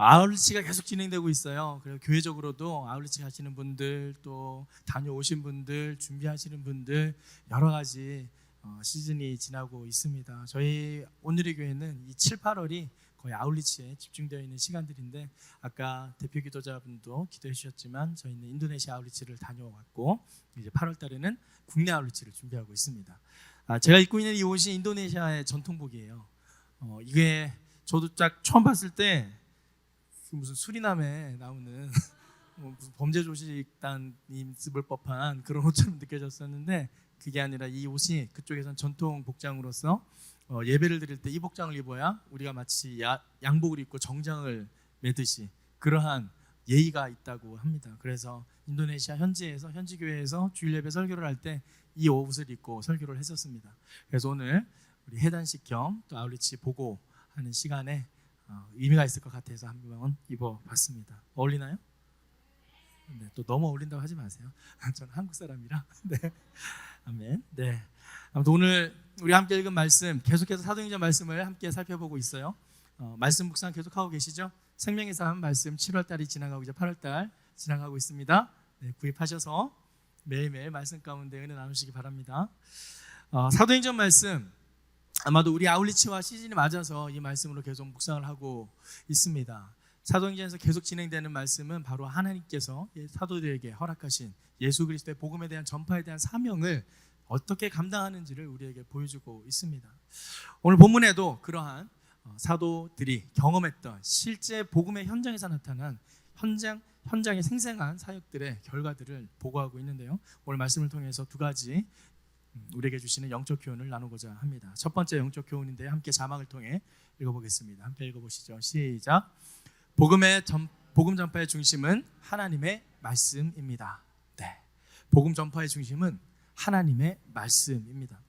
아울리치가 계속 진행되고 있어요. 그리고 교회적으로도 아울리치 하시는 분들, 또 다녀오신 분들, 준비하시는 분들 여러 가지 시즌이 지나고 있습니다. 저희 오늘의 교회는 이 7, 8월이 거의 아울리치에 집중되어 있는 시간들인데, 아까 대표 기도자분도 기도해 주셨지만 저희는 인도네시아 아울리치를 다녀왔고, 이제 8월 달에는 국내 아울리치를 준비하고 있습니다. 제가 입고 있는 이 옷이 인도네시아의 전통복이에요. 이게 저도 딱 처음 봤을 때 무슨 수리남에 나오는 무슨 범죄 조직단이 입을 법한 그런 옷처럼 느껴졌었는데, 그게 아니라 이 옷이 그쪽에선 전통 복장으로서 예배를 드릴 때 이 복장을 입어야 우리가 마치 양복을 입고 정장을 매듯이 그러한 예의가 있다고 합니다. 그래서 인도네시아 현지 교회에서 주일 예배 설교를 할 때 이 옷을 입고 설교를 했었습니다. 그래서 오늘 우리 해단식 겸 또 아울리치 보고 하는 시간에 의미가 있을 것 같아서 한번 입어봤습니다. 어울리나요? 네, 또 너무 어울린다고 하지 마세요. 저는 한국 사람이라. 네, 아멘. 네, 아무튼 오늘 우리 함께 읽은 말씀, 계속해서 사도행전 말씀을 함께 살펴보고 있어요. 말씀 묵상 계속하고 계시죠? 생명의 삶 말씀 7월 달이 지나가고 이제 8월 달 지나가고 있습니다. 네, 구입하셔서 매일매일 말씀 가운데 은혜 나누시기 바랍니다. 사도행전 말씀, 아마도 우리 아울리치와 시즌이 맞아서 이 말씀으로 계속 묵상을 하고 있습니다. 사도행전에서 계속 진행되는 말씀은 바로 하나님께서 사도들에게 허락하신 예수 그리스도의 복음에 대한 전파에 대한 사명을 어떻게 감당하는지를 우리에게 보여주고 있습니다. 오늘 본문에도 그러한 사도들이 경험했던 실제 복음의 현장에서 나타난 현장의 생생한 사역들의 결과들을 보고하고 있는데요. 오늘 말씀을 통해서 두 가지 우리에게 주시는 영적 교훈을 나누고자 합니다. 첫 번째 영적 교훈인데 함께 자막을 통해 읽어보겠습니다. 함께 읽어보시죠. 시작. 복음 전파의 중심은 하나님의 말씀입니다. 네, 복음 전파의 중심은 하나님의 말씀입니다.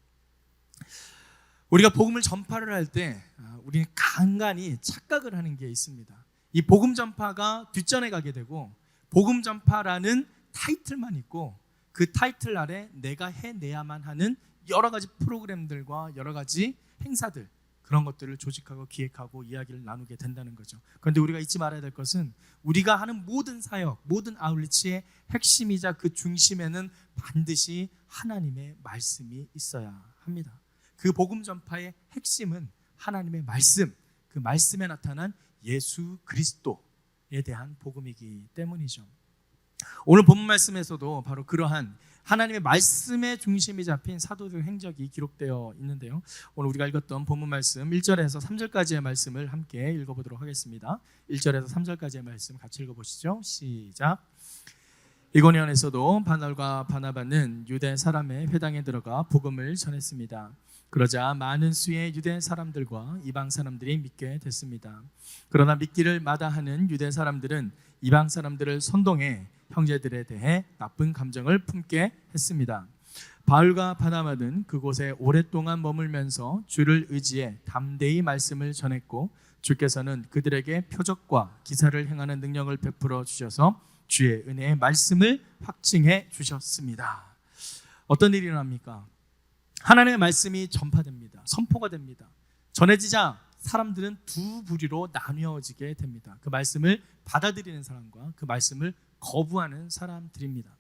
우리가 복음을 전파를 할 때 우리는 간간히 착각을 하는 게 있습니다. 이 복음 전파가 뒷전에 가게 되고, 복음 전파라는 타이틀만 있고 그 타이틀 아래 내가 해내야만 하는 여러 가지 프로그램들과 여러 가지 행사들, 그런 것들을 조직하고 기획하고 이야기를 나누게 된다는 거죠. 그런데 우리가 잊지 말아야 될 것은 우리가 하는 모든 사역, 모든 아울리치의 핵심이자 그 중심에는 반드시 하나님의 말씀이 있어야 합니다. 그 복음 전파의 핵심은 하나님의 말씀, 그 말씀에 나타난 예수 그리스도에 대한 복음이기 때문이죠. 오늘 본문 말씀에서도 바로 그러한 하나님의 말씀의 중심이 잡힌 사도들 행적이 기록되어 있는데요. 오늘 우리가 읽었던 본문 말씀 1절에서 3절까지의 말씀을 함께 읽어보도록 하겠습니다. 1절에서 3절까지의 말씀 같이 읽어보시죠. 시작. 이고니온에서도 바날과 바나바는 유대 사람의 회당에 들어가 복음을 전했습니다. 그러자 많은 수의 유대 사람들과 이방 사람들이 믿게 됐습니다. 그러나 믿기를 마다하는 유대 사람들은 이방 사람들을 선동해 형제들에 대해 나쁜 감정을 품게 했습니다. 바울과 바나바는 그곳에 오랫동안 머물면서 주를 의지해 담대히 말씀을 전했고, 주께서는 그들에게 표적과 기사를 행하는 능력을 베풀어 주셔서 주의 은혜의 말씀을 확증해 주셨습니다. 어떤 일이 일어납니까? 하나님의 말씀이 전파됩니다. 선포가 됩니다. 전해지자 사람들은 두 부류로 나뉘어지게 됩니다. 그 말씀을 받아들이는 사람과 그 말씀을 거부하는 사람들입니다.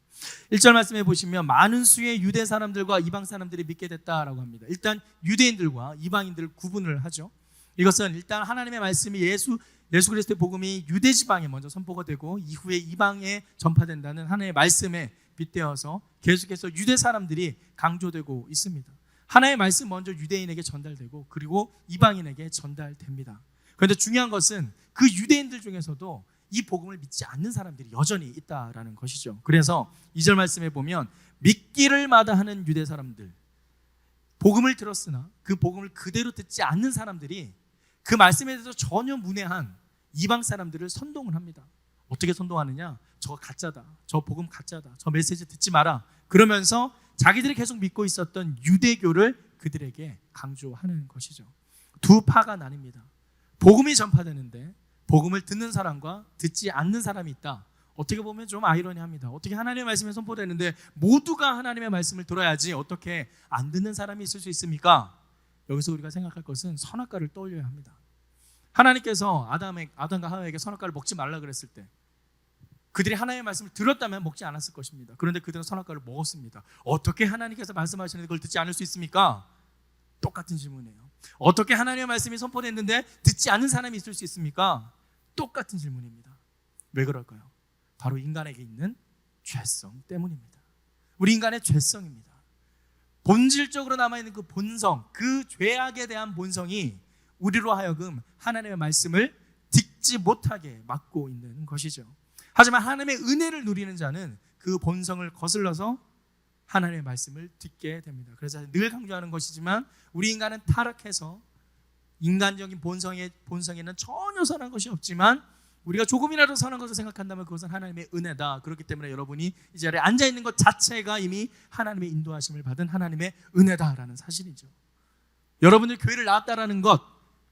1절 말씀해 보시면 많은 수의 유대 사람들과 이방 사람들이 믿게 됐다라고 합니다. 일단 유대인들과 이방인들을 구분을 하죠. 이것은 일단 하나님의 말씀이 예수 그리스도의 복음이 유대 지방에 먼저 선포가 되고 이후에 이방에 전파된다는 하나님의 말씀에 빗대어서 계속해서 유대 사람들이 강조되고 있습니다. 하나님의 말씀 먼저 유대인에게 전달되고 그리고 이방인에게 전달됩니다. 그런데 중요한 것은 그 유대인들 중에서도 이 복음을 믿지 않는 사람들이 여전히 있다라는 것이죠. 그래서 2절 말씀에 보면 믿기를 마다하는 유대 사람들, 복음을 들었으나 그 복음을 그대로 듣지 않는 사람들이 그 말씀에 대해서 전혀 문외한 이방 사람들을 선동을 합니다. 어떻게 선동하느냐? 저거 가짜다, 저 복음 가짜다, 저 메시지 듣지 마라, 그러면서 자기들이 계속 믿고 있었던 유대교를 그들에게 강조하는 것이죠. 두 파가 나뉩니다. 복음이 전파되는데 복음을 듣는 사람과 듣지 않는 사람이 있다. 어떻게 보면 좀 아이러니합니다. 어떻게 하나님의 말씀이 선포되는데 모두가 하나님의 말씀을 들어야지 어떻게 안 듣는 사람이 있을 수 있습니까? 여기서 우리가 생각할 것은 선악과를 떠올려야 합니다. 하나님께서 아담과 하와에게 선악과를 먹지 말라 그랬을 때 그들이 하나님의 말씀을 들었다면 먹지 않았을 것입니다. 그런데 그들은 선악과를 먹었습니다. 어떻게 하나님께서 말씀하시는데 그걸 듣지 않을 수 있습니까? 똑같은 질문이에요. 어떻게 하나님의 말씀이 선포됐는데 듣지 않는 사람이 있을 수 있습니까? 똑같은 질문입니다. 왜 그럴까요? 바로 인간에게 있는 죄성 때문입니다. 우리 인간의 죄성입니다. 본질적으로 남아있는 그 본성, 그 죄악에 대한 본성이 우리로 하여금 하나님의 말씀을 듣지 못하게 막고 있는 것이죠. 하지만 하나님의 은혜를 누리는 자는 그 본성을 거슬러서 하나님의 말씀을 듣게 됩니다. 그래서 늘 강조하는 것이지만 우리 인간은 타락해서 인간적인 본성에는 전혀 선한 것이 없지만 우리가 조금이라도 선한 것을 생각한다면 그것은 하나님의 은혜다. 그렇기 때문에 여러분이 이 자리에 앉아있는 것 자체가 이미 하나님의 인도하심을 받은 하나님의 은혜다라는 사실이죠. 여러분들 교회를 나왔다라는 것,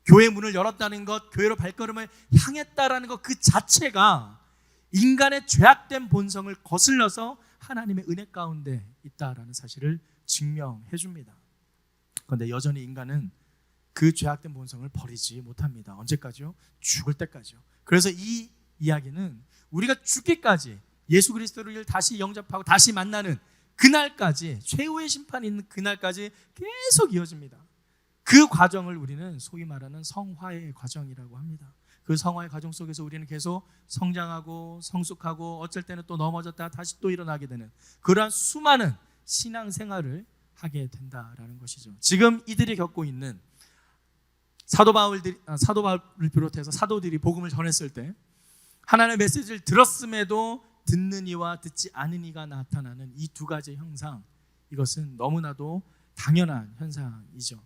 교회 문을 열었다는 것, 교회로 발걸음을 향했다라는 것 그 자체가 인간의 죄악된 본성을 거슬러서 하나님의 은혜 가운데 있다라는 사실을 증명해 줍니다. 그런데 여전히 인간은 그 죄악된 본성을 버리지 못합니다. 언제까지요? 죽을 때까지요. 그래서 이 이야기는 우리가 죽기까지 예수 그리스도를 다시 영접하고 다시 만나는 그날까지, 최후의 심판이 있는 그날까지 계속 이어집니다. 그 과정을 우리는 소위 말하는 성화의 과정이라고 합니다. 그 성화의 과정 속에서 우리는 계속 성장하고 성숙하고 어쩔 때는 또 넘어졌다 다시 또 일어나게 되는 그러한 수많은 신앙생활을 하게 된다라는 것이죠. 지금 이들이 겪고 있는 사도 바울을 비롯해서 사도들이 복음을 전했을 때 하나님의 메시지를 들었음에도 듣는 이와 듣지 않은 이가 나타나는 이 두 가지 형상, 이것은 너무나도 당연한 현상이죠.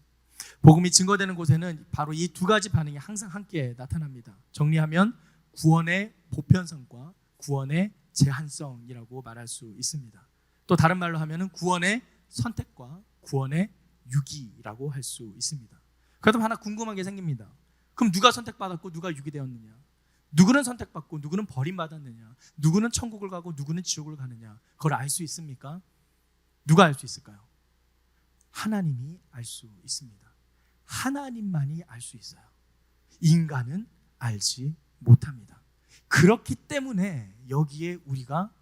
복음이 증거되는 곳에는 바로 이 두 가지 반응이 항상 함께 나타납니다. 정리하면 구원의 보편성과 구원의 제한성이라고 말할 수 있습니다. 또 다른 말로 하면 구원의 선택과 구원의 유기라고 할 수 있습니다. 그렇다면 하나 궁금한 게 생깁니다. 그럼 누가 선택받았고 누가 유기되었느냐? 누구는 선택받고 누구는 버림받았느냐? 누구는 천국을 가고 누구는 지옥을 가느냐? 그걸 알 수 있습니까? 누가 알 수 있을까요? 하나님이 알 수 있습니다. 하나님만이 알 수 있어요. 인간은 알지 못합니다. 그렇기 때문에 여기에 우리가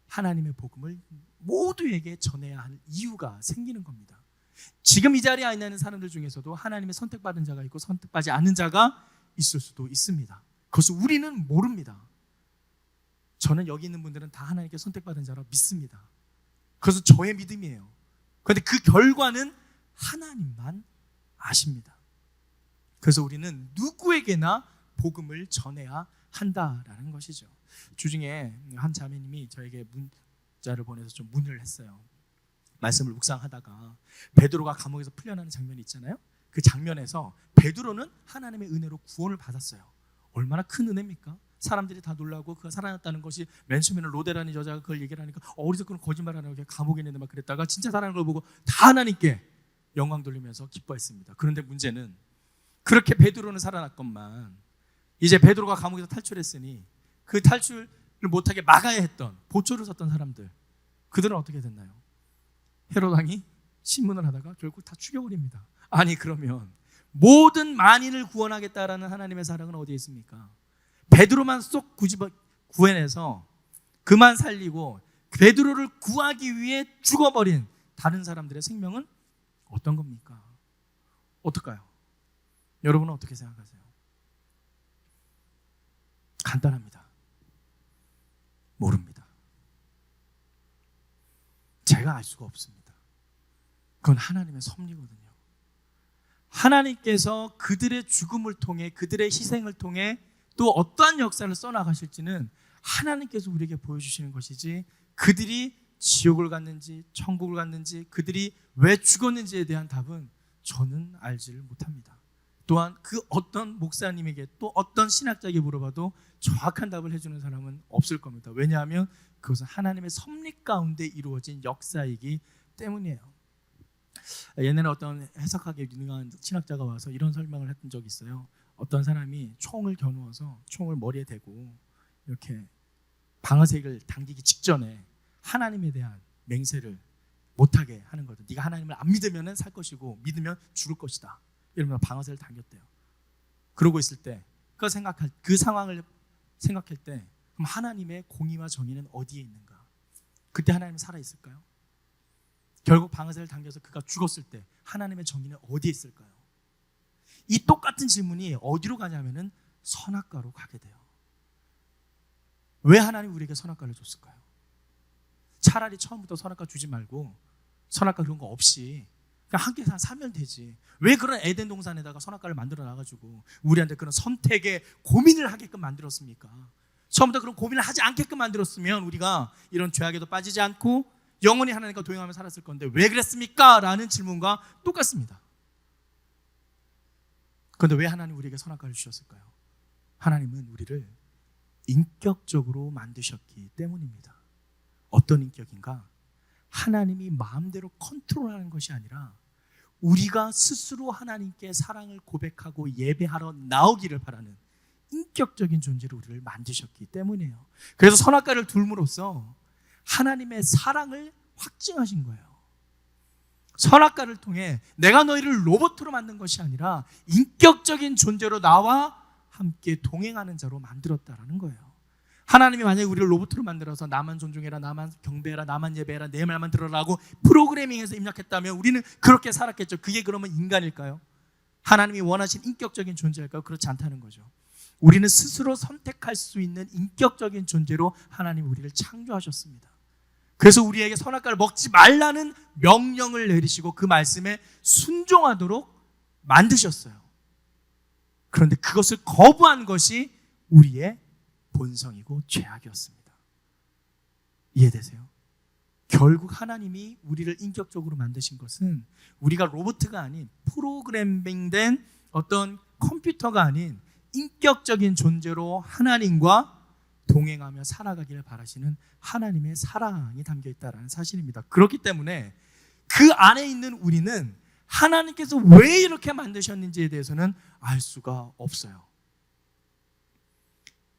하나님의 복음을 모두에게 전해야 할 이유가 생기는 겁니다. 지금 이 자리에 있는 사람들 중에서도 하나님의 선택받은 자가 있고 선택받지 않은 자가 있을 수도 있습니다. 그것을 우리는 모릅니다. 저는 여기 있는 분들은 다 하나님께 선택받은 자라 믿습니다. 그래서 저의 믿음이에요. 그런데 그 결과는 하나님만 아십니다. 그래서 우리는 누구에게나 복음을 전해야 한다라는 것이죠. 주중에 한 자매님이 저에게 문자를 보내서 좀 문의를 했어요. 말씀을 묵상하다가 베드로가 감옥에서 풀려나는 장면이 있잖아요. 그 장면에서 베드로는 하나님의 은혜로 구원을 받았어요. 얼마나 큰 은혜입니까? 사람들이 다 놀라고 그가 살아났다는 것이 맨 처음에는 로데라는 여자가 그걸 얘기를 하니까 어디서 그런 거짓말하는 게 감옥에 있는데 막 그랬다가 진짜 살아난 걸 보고 다 하나님께 영광 돌리면서 기뻐했습니다. 그런데 문제는 그렇게 베드로는 살아났건만 이제 베드로가 감옥에서 탈출했으니 그 탈출을 못하게 막아야 했던 보초를 섰던 사람들, 그들은 어떻게 됐나요? 헤롯 왕이 신문을 하다가 결국 다 죽여버립니다. 아니 그러면 모든 만인을 구원하겠다라는 하나님의 사랑은 어디에 있습니까? 베드로만 쏙 구해내서 그만 살리고 베드로를 구하기 위해 죽어버린 다른 사람들의 생명은 어떤 겁니까? 어떨까요? 여러분은 어떻게 생각하세요? 간단합니다. 모릅니다. 제가 알 수가 없습니다. 그건 하나님의 섭리거든요. 하나님께서 그들의 죽음을 통해 그들의 희생을 통해 또 어떠한 역사를 써나가실지는 하나님께서 우리에게 보여주시는 것이지 그들이 지옥을 갔는지 천국을 갔는지 그들이 왜 죽었는지에 대한 답은 저는 알지를 못합니다. 또한 그 어떤 목사님에게 또 어떤 신학자에게 물어봐도 정확한 답을 해주는 사람은 없을 겁니다. 왜냐하면 그것은 하나님의 섭리 가운데 이루어진 역사이기 때문이에요. 옛날에 어떤 해석하기 유능한 신학자가 와서 이런 설명을 했던 적이 있어요. 어떤 사람이 총을 겨누어서 총을 머리에 대고 이렇게 방아쇠를 당기기 직전에 하나님에 대한 맹세를 못하게 하는 거죠. 네가 하나님을 안 믿으면 살 것이고 믿으면 죽을 것이다. 이러면서 방아쇠를 당겼대요. 그러고 있을 때 그 상황을 생각할 때 그럼 하나님의 공의와 정의는 어디에 있는가? 그때 하나님은 살아있을까요? 결국 방아쇠를 당겨서 그가 죽었을 때 하나님의 정의는 어디에 있을까요? 이 똑같은 질문이 어디로 가냐면은 선악과로 가게 돼요. 왜 하나님 우리에게 선악과를 줬을까요? 차라리 처음부터 선악과 주지 말고 선악과 그런 거 없이 그냥 함께 살면 되지. 왜 그런 에덴 동산에다가 선악과를 만들어 놔가지고 우리한테 그런 선택에 고민을 하게끔 만들었습니까? 처음부터 그런 고민을 하지 않게끔 만들었으면 우리가 이런 죄악에도 빠지지 않고 영원히 하나님과 동행하며 살았을 건데 왜 그랬습니까? 라는 질문과 똑같습니다. 그런데 왜 하나님 우리에게 선악과를 주셨을까요? 하나님은 우리를 인격적으로 만드셨기 때문입니다. 어떤 인격인가? 하나님이 마음대로 컨트롤하는 것이 아니라 우리가 스스로 하나님께 사랑을 고백하고 예배하러 나오기를 바라는 인격적인 존재로 우리를 만드셨기 때문이에요. 그래서 선악과를 둘므로써 하나님의 사랑을 확증하신 거예요. 선악과를 통해 내가 너희를 로봇으로 만든 것이 아니라 인격적인 존재로 나와 함께 동행하는 자로 만들었다라는 거예요. 하나님이 만약에 우리를 로봇으로 만들어서 나만 존중해라, 나만 경배해라, 나만 예배해라, 내 말만 들어라고 프로그래밍해서 입력했다면 우리는 그렇게 살았겠죠. 그게 그러면 인간일까요? 하나님이 원하신 인격적인 존재일까요? 그렇지 않다는 거죠. 우리는 스스로 선택할 수 있는 인격적인 존재로 하나님이 우리를 창조하셨습니다. 그래서 우리에게 선악과를 먹지 말라는 명령을 내리시고 그 말씀에 순종하도록 만드셨어요. 그런데 그것을 거부한 것이 우리의 본성이고 죄악이었습니다. 이해되세요? 결국 하나님이 우리를 인격적으로 만드신 것은 우리가 로봇가 아닌 프로그래밍된 어떤 컴퓨터가 아닌 인격적인 존재로 하나님과 동행하며 살아가기를 바라시는 하나님의 사랑이 담겨있다는 사실입니다. 그렇기 때문에 그 안에 있는 우리는 하나님께서 왜 이렇게 만드셨는지에 대해서는 알 수가 없어요.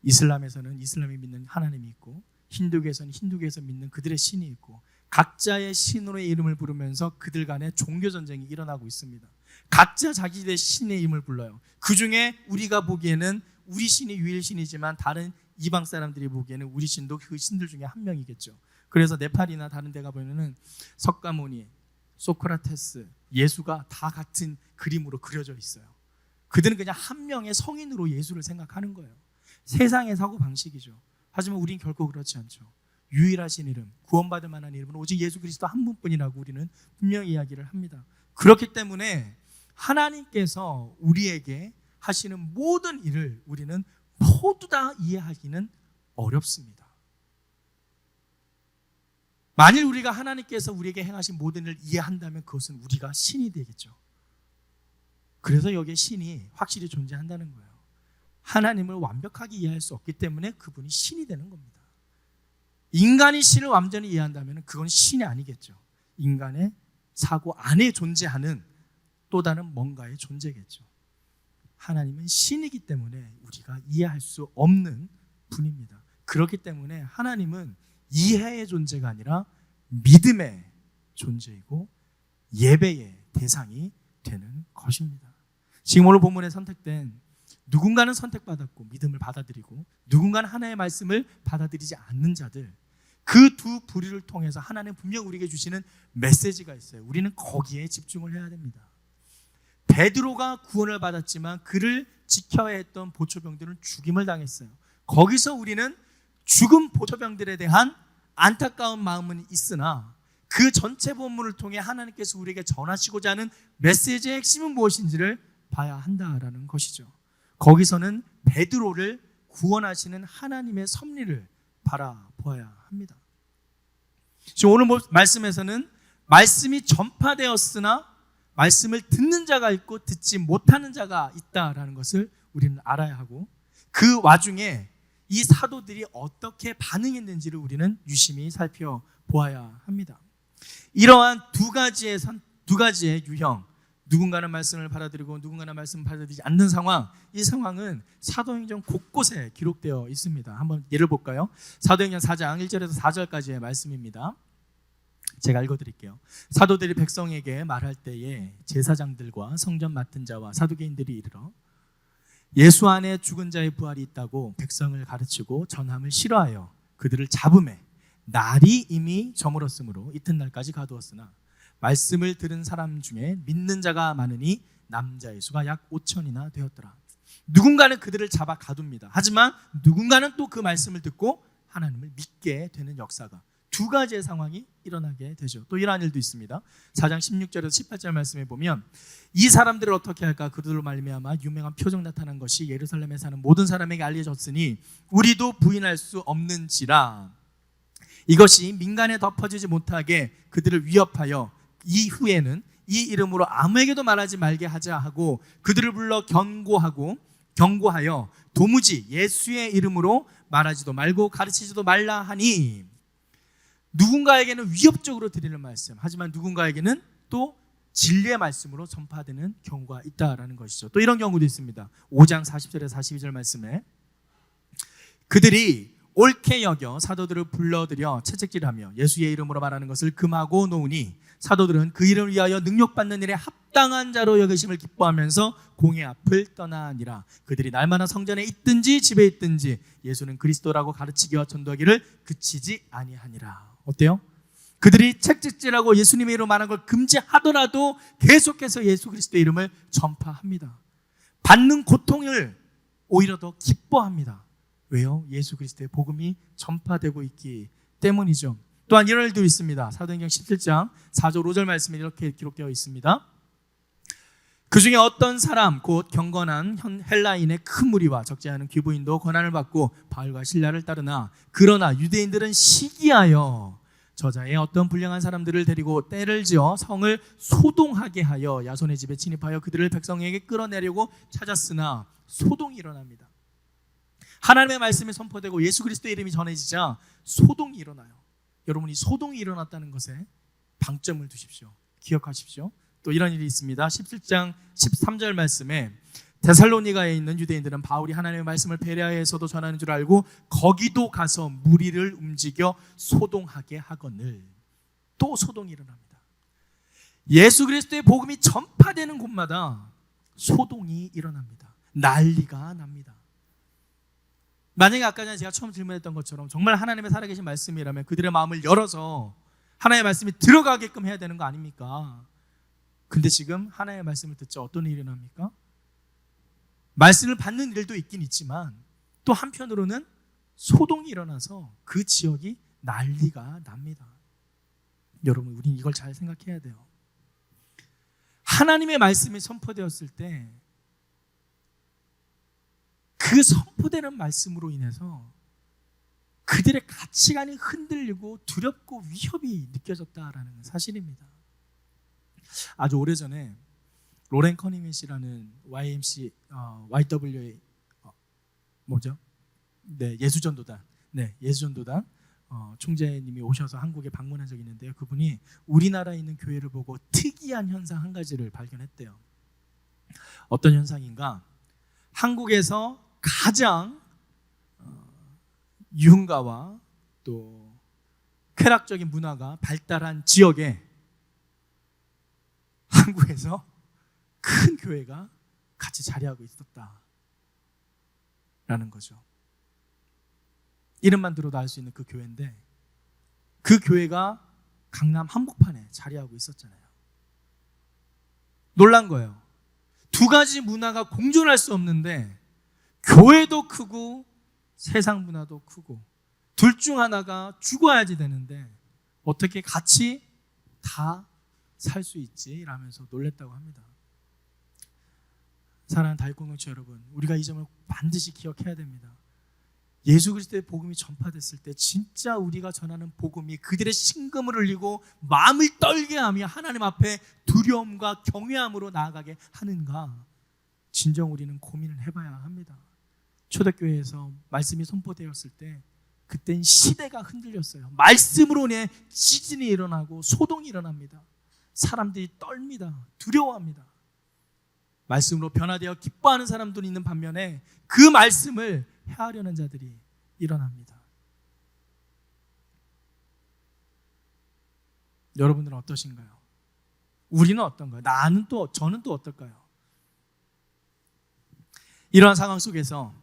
이슬람에서는 이슬람이 믿는 하나님이 있고 힌두교에서는 힌두교에서 믿는 그들의 신이 있고 각자의 신으로의 이름을 부르면서 그들 간에 종교전쟁이 일어나고 있습니다. 각자 자기들의 신의 이름을 불러요. 그 중에 우리가 보기에는 우리 신이 유일신이지만 다른 이방 사람들이 보기에는 우리 신도 그 신들 중에 한 명이겠죠. 그래서 네팔이나 다른 데 가보면은 석가모니, 소크라테스, 예수가 다 같은 그림으로 그려져 있어요. 그들은 그냥 한 명의 성인으로 예수를 생각하는 거예요. 세상의 사고방식이죠. 하지만 우린 결코 그렇지 않죠. 유일하신 이름, 구원받을 만한 이름은 오직 예수 그리스도 한 분뿐이라고 우리는 분명히 이야기를 합니다. 그렇기 때문에 하나님께서 우리에게 하시는 모든 일을 우리는 모두 다 이해하기는 어렵습니다. 만일 우리가 하나님께서 우리에게 행하신 모든 일을 이해한다면 그것은 우리가 신이 되겠죠. 그래서 여기에 신이 확실히 존재한다는 거예요. 하나님을 완벽하게 이해할 수 없기 때문에 그분이 신이 되는 겁니다. 인간이 신을 완전히 이해한다면 그건 신이 아니겠죠. 인간의 사고 안에 존재하는 또 다른 뭔가의 존재겠죠. 하나님은 신이기 때문에 우리가 이해할 수 없는 분입니다. 그렇기 때문에 하나님은 이해의 존재가 아니라 믿음의 존재이고 예배의 대상이 되는 것입니다. 지금 오늘 본문에 선택된 누군가는 선택받았고 믿음을 받아들이고 누군가는 하나님의 말씀을 받아들이지 않는 자들, 그 두 부류를 통해서 하나님 분명 우리에게 주시는 메시지가 있어요. 우리는 거기에 집중을 해야 됩니다. 베드로가 구원을 받았지만 그를 지켜야 했던 보초병들은 죽임을 당했어요. 거기서 우리는 죽은 보초병들에 대한 안타까운 마음은 있으나 그 전체 본문을 통해 하나님께서 우리에게 전하시고자 하는 메시지의 핵심은 무엇인지를 봐야 한다라는 것이죠. 거기서는 베드로를 구원하시는 하나님의 섭리를 바라보아야 합니다. 지금 오늘 말씀에서는 말씀이 전파되었으나 말씀을 듣는 자가 있고 듣지 못하는 자가 있다라는 것을 우리는 알아야 하고 그 와중에 이 사도들이 어떻게 반응했는지를 우리는 유심히 살펴보아야 합니다. 이러한 두 가지의 유형, 누군가는 말씀을 받아들이고 누군가는 말씀을 받아들이지 않는 상황, 이 상황은 사도행전 곳곳에 기록되어 있습니다. 한번 예를 볼까요? 사도행전 4장 1절에서 4절까지의 말씀입니다. 제가 읽어드릴게요. 사도들이 백성에게 말할 때에 제사장들과 성전 맡은 자와 사두개인들이 이르러 예수 안에 죽은 자의 부활이 있다고 백성을 가르치고 전함을 싫어하여 그들을 잡음에 날이 이미 저물었으므로 이튿날까지 가두었으나 말씀을 들은 사람 중에 믿는 자가 많으니 남자의 수가 약 5천이나 되었더라. 누군가는 그들을 잡아 가둡니다. 하지만 누군가는 또 그 말씀을 듣고 하나님을 믿게 되는 역사가, 두 가지의 상황이 일어나게 되죠. 또 이러한 일도 있습니다. 4장 16절에서 18절 말씀에 보면 이 사람들을 어떻게 할까? 그들로 말미암아 유명한 표적 나타난 것이 예루살렘에 사는 모든 사람에게 알려졌으니 우리도 부인할 수 없는지라. 이것이 민간에 덮어지지 못하게 그들을 위협하여 이후에는 이 이름으로 아무에게도 말하지 말게 하자 하고 그들을 불러 경고하여 도무지 예수의 이름으로 말하지도 말고 가르치지도 말라 하니, 누군가에게는 위협적으로 드리는 말씀, 하지만 누군가에게는 또 진리의 말씀으로 전파되는 경우가 있다라는 것이죠. 또 이런 경우도 있습니다. 5장 40절에서 42절 말씀에 그들이 옳게 여겨 사도들을 불러들여 채찍질하며 예수의 이름으로 말하는 것을 금하고 놓으니 사도들은 그 이름을 위하여 능력받는 일에 합당한 자로 여기심을 기뻐하면서 공의 앞을 떠나니라. 그들이 날마다 성전에 있든지 집에 있든지 예수는 그리스도라고 가르치기와 전도하기를 그치지 아니하니라. 어때요? 그들이 채찍질하고 예수님의 이름으로 말하는 걸 금지하더라도 계속해서 예수 그리스도의 이름을 전파합니다. 받는 고통을 오히려 더 기뻐합니다. 왜요? 예수 그리스도의 복음이 전파되고 있기 때문이죠. 또한 이런 일도 있습니다. 사도행전 17장 4절 5절 말씀에 이렇게 기록되어 있습니다. 그 중에 어떤 사람 곧 경건한 헬라인의 큰 무리와 적지 않은 귀부인도 권한을 받고 바울과 신라를 따르나 그러나 유대인들은 시기하여 저자의 어떤 불량한 사람들을 데리고 떼를 지어 성을 소동하게 하여 야손의 집에 침입하여 그들을 백성에게 끌어내려고 찾았으나 소동이 일어납니다. 하나님의 말씀이 선포되고 예수 그리스도의 이름이 전해지자 소동이 일어나요. 여러분이 소동이 일어났다는 것에 방점을 두십시오. 기억하십시오. 또 이런 일이 있습니다. 17장 13절 말씀에 데살로니가에 있는 유대인들은 바울이 하나님의 말씀을 베레아에서도 전하는 줄 알고 거기도 가서 무리를 움직여 소동하게 하거늘. 또 소동이 일어납니다. 예수 그리스도의 복음이 전파되는 곳마다 소동이 일어납니다. 난리가 납니다. 만약에 아까 전에 제가 처음 질문했던 것처럼 정말 하나님의 살아계신 말씀이라면 그들의 마음을 열어서 하나님의 말씀이 들어가게끔 해야 되는 거 아닙니까? 근데 지금 하나님의 말씀을 듣자 어떤 일이 일어납니까? 말씀을 받는 일도 있긴 있지만 또 한편으로는 소동이 일어나서 그 지역이 난리가 납니다. 여러분, 우린 이걸 잘 생각해야 돼요. 하나님의 말씀이 선포되었을 때 그 선포되는 말씀으로 인해서 그들의 가치관이 흔들리고 두렵고 위협이 느껴졌다라는 사실입니다. 아주 오래전에 로렌 커니밋이라는 YWA 예수전도단 총재님이 오셔서 한국에 방문한 적이 있는데요. 그분이 우리나라에 있는 교회를 보고 특이한 현상 한 가지를 발견했대요. 어떤 현상인가? 한국에서 가장 유흥가와 또 쾌락적인 문화가 발달한 지역에 한국에서 큰 교회가 같이 자리하고 있었다라는 거죠. 이름만 들어도 알 수 있는 그 교회인데 그 교회가 강남 한복판에 자리하고 있었잖아요. 놀란 거예요. 두 가지 문화가 공존할 수 없는데 교회도 크고 세상 문화도 크고 둘 중 하나가 죽어야지 되는데 어떻게 같이 다 살 수 있지? 라면서 놀랬다고 합니다. 사랑하는 다윗공동체 여러분, 우리가 이 점을 반드시 기억해야 됩니다. 예수 그리스도의 복음이 전파됐을 때 진짜 우리가 전하는 복음이 그들의 심금을 울리고 마음을 떨게 하며 하나님 앞에 두려움과 경외함으로 나아가게 하는가, 진정 우리는 고민을 해봐야 합니다. 초대교회에서 말씀이 선포되었을 때 그땐 시대가 흔들렸어요. 말씀으로 인해 지진이 일어나고 소동이 일어납니다. 사람들이 떨립니다. 두려워합니다. 말씀으로 변화되어 기뻐하는 사람들이 있는 반면에 그 말씀을 해하려는 자들이 일어납니다. 여러분들은 어떠신가요? 우리는 어떤가요? 저는 또 어떨까요? 이러한 상황 속에서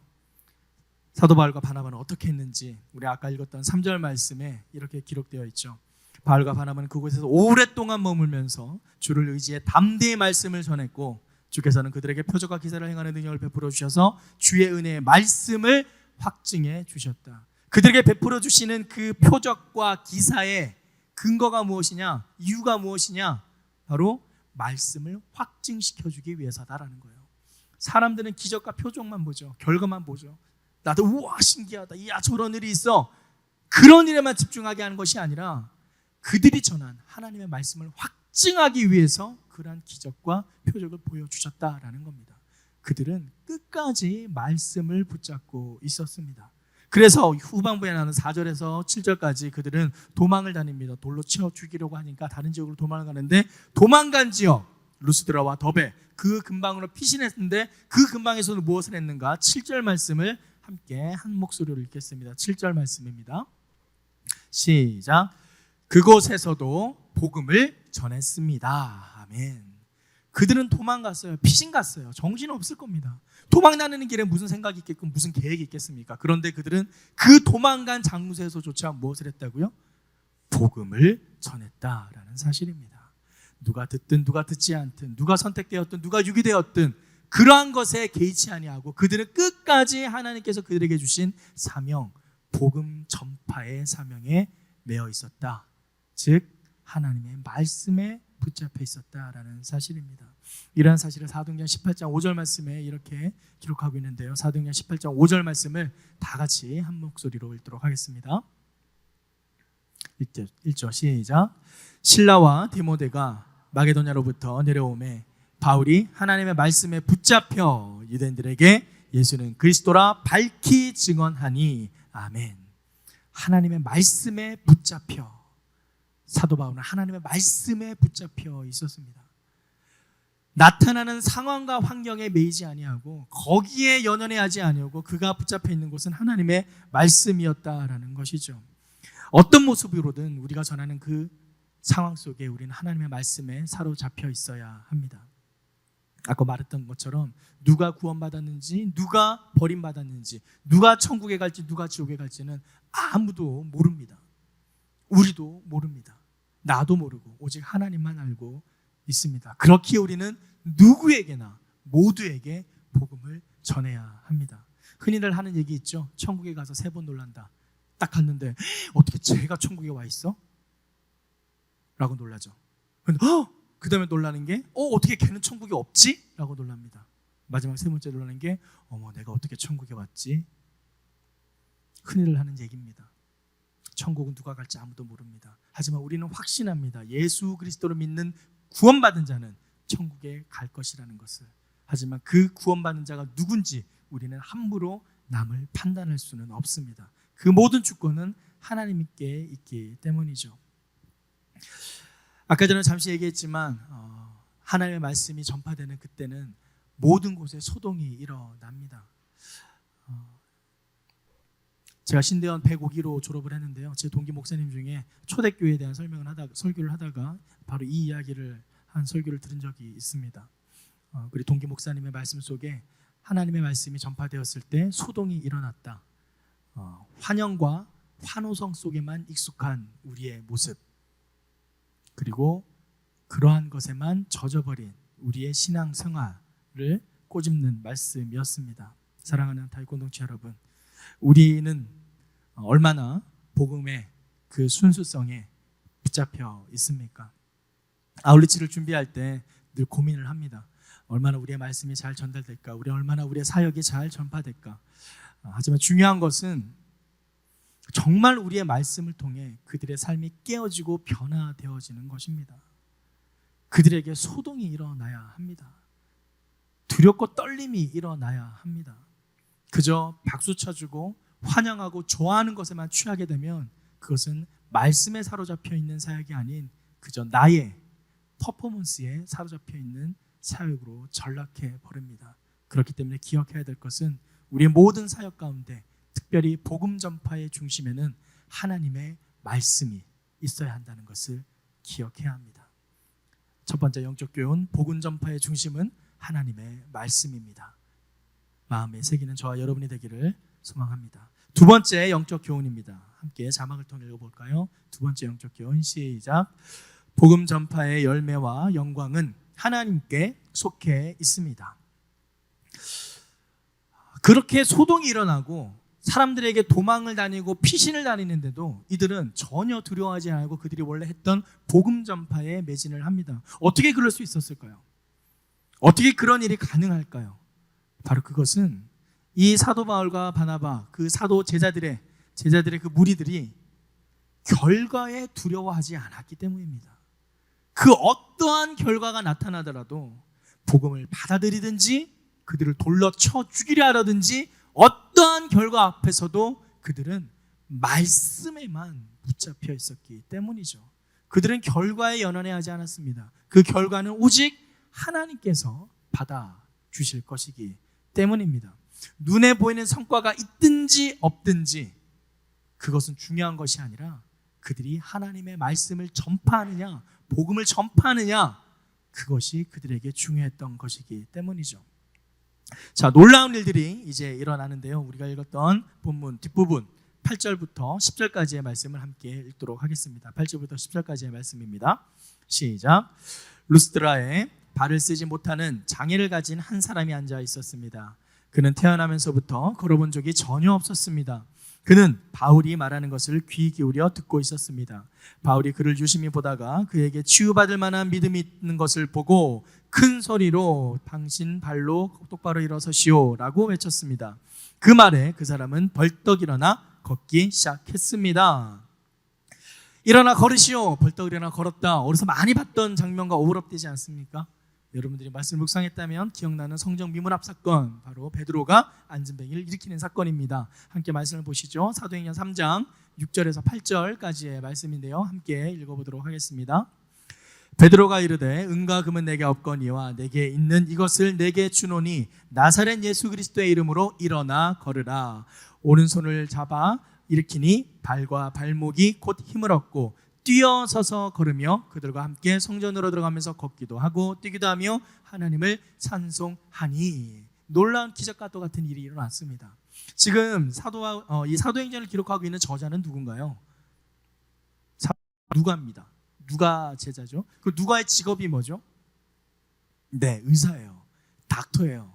사도 바울과 바나바는 어떻게 했는지 우리 아까 읽었던 3절 말씀에 이렇게 기록되어 있죠. 바울과 바나바는 그곳에서 오랫동안 머물면서 주를 의지해 담대히 말씀을 전했고 주께서는 그들에게 표적과 기사를 행하는 능력을 베풀어 주셔서 주의 은혜의 말씀을 확증해 주셨다. 그들에게 베풀어 주시는 그 표적과 기사의 근거가 무엇이냐? 이유가 무엇이냐? 바로 말씀을 확증시켜 주기 위해서다라는 거예요. 사람들은 기적과 표적만 보죠. 결과만 보죠. 나도 우와 신기하다. 이야 저런 일이 있어. 그런 일에만 집중하게 하는 것이 아니라 그들이 전한 하나님의 말씀을 확증하기 위해서 그러한 기적과 표적을 보여주셨다라는 겁니다. 그들은 끝까지 말씀을 붙잡고 있었습니다. 그래서 후반부에 나오는 4절에서 7절까지 그들은 도망을 다닙니다. 돌로 치어 죽이려고 하니까 다른 지역으로 도망을 가는데 도망간 지역 루스드라와 더베 그 근방으로 피신했는데 그 근방에서는 무엇을 했는가? 7절 말씀을 함께 한 목소리로 읽겠습니다. 7절 말씀입니다. 시작. 그곳에서도 복음을 전했습니다. 아멘. 그들은 도망갔어요. 피신 갔어요. 정신 없을 겁니다. 도망다니는 길에 무슨 생각이 있겠고 무슨 계획이 있겠습니까? 그런데 그들은 그 도망간 장소에서조차 무엇을 했다고요? 복음을 전했다라는 사실입니다. 누가 듣든 누가 듣지 않든 누가 선택되었든 누가 유기되었든 그러한 것에 개의치 아니하고 그들은 끝까지 하나님께서 그들에게 주신 사명, 복음 전파의 사명에 매여 있었다. 즉 하나님의 말씀에 붙잡혀 있었다라는 사실입니다. 이러한 사실을 사도행전 18장 5절 말씀에 이렇게 기록하고 있는데요. 사도행전 18장 5절 말씀을 다 같이 한 목소리로 읽도록 하겠습니다. 1절 시작. 실라와 디모데가 마게도냐로부터 내려오매 바울이 하나님의 말씀에 붙잡혀 유대인들에게 예수는 그리스도라 밝히 증언하니 아멘. 하나님의 말씀에 붙잡혀 사도 바울은 하나님의 말씀에 붙잡혀 있었습니다. 나타나는 상황과 환경에 매이지 아니하고 거기에 연연해하지 아니하고 그가 붙잡혀 있는 곳은 하나님의 말씀이었다라는 것이죠. 어떤 모습으로든 우리가 전하는 그 상황 속에 우리는 하나님의 말씀에 사로잡혀 있어야 합니다. 아까 말했던 것처럼 누가 구원받았는지 누가 버림받았는지 누가 천국에 갈지 누가 지옥에 갈지는 아무도 모릅니다. 우리도 모릅니다. 나도 모르고 오직 하나님만 알고 있습니다. 그렇기에 우리는 누구에게나 모두에게 복음을 전해야 합니다. 흔히들 하는 얘기 있죠. 천국에 가서 3번 놀란다. 딱 갔는데 어떻게 쟤가 천국에 와 있어? 라고 놀라죠. 그 다음에 놀라는 게 어떻게 걔는 천국에 없지? 라고 놀랍니다. 마지막 3번째 놀라는 게 어머 내가 어떻게 천국에 왔지? 흔히들 하는 얘기입니다. 천국은 누가 갈지 아무도 모릅니다. 하지만 우리는 확신합니다. 예수 그리스도를 믿는 구원받은 자는 천국에 갈 것이라는 것을. 하지만 그 구원받은 자가 누군지 우리는 함부로 남을 판단할 수는 없습니다. 그 모든 주권은 하나님께 있기 때문이죠. 아까 전에 잠시 얘기했지만 하나님의 말씀이 전파되는 그때는 모든 곳에 소동이 일어납니다. 제가 신대원 105기로 졸업을 했는데요. 제 동기 목사님 중에 초대교회에 대한 설교를 하다가 바로 이 이야기를 한 설교를 들은 적이 있습니다. 그리고 동기 목사님의 말씀 속에 하나님의 말씀이 전파되었을 때 소동이 일어났다. 환영과 환호성 속에만 익숙한 우리의 모습, 그리고 그러한 것에만 젖어버린 우리의 신앙 생활을 꼬집는 말씀이었습니다. 사랑하는 다윗 공동체 여러분, 우리는 얼마나 복음의 그 순수성에 붙잡혀 있습니까? 아울리치를 준비할 때 늘 고민을 합니다. 얼마나 우리의 말씀이 잘 전달될까? 얼마나 우리의 사역이 잘 전파될까? 하지만 중요한 것은 정말 우리의 말씀을 통해 그들의 삶이 깨어지고 변화되어지는 것입니다. 그들에게 소동이 일어나야 합니다. 두렵고 떨림이 일어나야 합니다. 그저 박수 쳐주고 환영하고 좋아하는 것에만 취하게 되면 그것은 말씀에 사로잡혀 있는 사역이 아닌 그저 나의 퍼포먼스에 사로잡혀 있는 사역으로 전락해 버립니다. 그렇기 때문에 기억해야 될 것은 우리의 모든 사역 가운데 특별히 복음 전파의 중심에는 하나님의 말씀이 있어야 한다는 것을 기억해야 합니다. 첫 번째 영적 교훈, 복음 전파의 중심은 하나님의 말씀입니다. 마음에 새기는 저와 여러분이 되기를 소망합니다. 두 번째 영적 교훈입니다. 함께 자막을 통해 읽어볼까요? 두 번째 영적 교훈 시작. 복음 전파의 열매와 영광은 하나님께 속해 있습니다. 그렇게 소동이 일어나고 사람들에게 도망을 다니고 피신을 다니는데도 이들은 전혀 두려워하지 않고 그들이 원래 했던 복음 전파에 매진을 합니다. 어떻게 그럴 수 있었을까요? 어떻게 그런 일이 가능할까요? 바로 그것은 이 사도 바울과 바나바, 그 사도 제자들의 그 무리들이 결과에 두려워하지 않았기 때문입니다. 그 어떠한 결과가 나타나더라도 복음을 받아들이든지 그들을 돌려 쳐 죽이려 하든지 어떠한 결과 앞에서도 그들은 말씀에만 붙잡혀 있었기 때문이죠. 그들은 결과에 연연하지 않았습니다. 그 결과는 오직 하나님께서 받아주실 것이기 때문입니다. 눈에 보이는 성과가 있든지 없든지 그것은 중요한 것이 아니라 그들이 하나님의 말씀을 전파하느냐, 복음을 전파하느냐, 그것이 그들에게 중요했던 것이기 때문이죠. 자, 놀라운 일들이 이제 일어나는데요. 우리가 읽었던 본문 뒷부분 8절부터 10절까지의 말씀을 함께 읽도록 하겠습니다. 8절부터 10절까지의 말씀입니다. 시작. 루스드라에 발을 쓰지 못하는 장애를 가진 한 사람이 앉아 있었습니다. 그는 태어나면서부터 걸어본 적이 전혀 없었습니다. 그는 바울이 말하는 것을 귀 기울여 듣고 있었습니다. 바울이 그를 유심히 보다가 그에게 치유받을 만한 믿음이 있는 것을 보고 큰 소리로 당신 발로 똑바로 일어서시오 라고 외쳤습니다. 그 말에 그 사람은 벌떡 일어나 걷기 시작했습니다. 일어나 걸으시오. 벌떡 일어나 걸었다. 어디서 많이 봤던 장면과 오버랩되지 않습니까? 여러분들이 말씀을 묵상했다면 기억나는 성경 미문합 사건, 바로 베드로가 안진뱅이를 일으키는 사건입니다. 함께 말씀을 보시죠. 사도행전 3장 6절에서 8절까지의 말씀인데요. 함께 읽어보도록 하겠습니다. 베드로가 이르되 은과 금은 내게 없거니와 내게 있는 이것을 내게 주노니 나사렛 예수 그리스도의 이름으로 일어나 걸으라. 오른손을 잡아 일으키니 발과 발목이 곧 힘을 얻고 뛰어서서 걸으며 그들과 함께 성전으로 들어가면서 걷기도 하고 뛰기도 하며 하나님을 찬송하니. 놀라운 기적과 같은 일이 일어났습니다. 지금 이 사도행전을 기록하고 있는 저자는 누군가요? 누가입니다. 누가 제자죠? 그 누가의 직업이 뭐죠? 네, 의사예요. 닥터예요.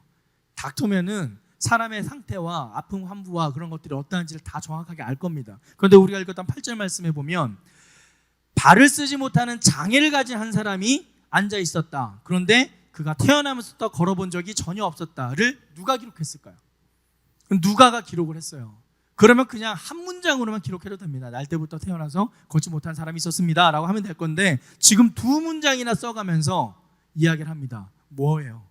닥터면은 사람의 상태와 아픔 환부와 그런 것들이 어떠한지를 다 정확하게 알 겁니다. 그런데 우리가 읽었던 8절 말씀에 보면 발을 쓰지 못하는 장애를 가진 한 사람이 앉아 있었다. 그런데 그가 태어나면서부터 걸어본 적이 전혀 없었다를 누가 기록했을까요? 누가가 기록을 했어요. 그러면 그냥 한 문장으로만 기록해도 됩니다. 날 때부터 태어나서 걷지 못한 사람이 있었습니다 라고 하면 될 건데 지금 두 문장이나 써가면서 이야기를 합니다. 뭐예요?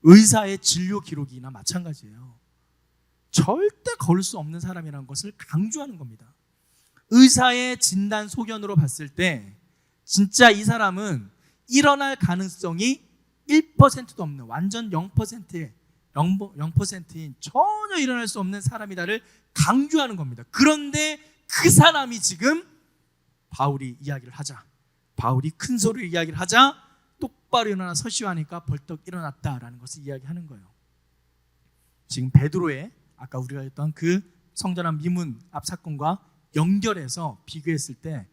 의사의 진료 기록이나 마찬가지예요. 절대 걸을 수 없는 사람이라는 것을 강조하는 겁니다. 의사의 진단 소견으로 봤을 때 진짜 이 사람은 일어날 가능성이 1%도 없는 완전 0%인 전혀 일어날 수 없는 사람이다를 강조하는 겁니다. 그런데 그 사람이 지금 바울이 이야기를 하자, 바울이 큰 소리로 이야기를 하자 똑바로 일어나 서시오 하니까 벌떡 일어났다라는 것을 이야기하는 거예요. 지금 베드로의 아까 우리가 했던 그 성전함 미문 앞 사건과 연결해서 비교했을 때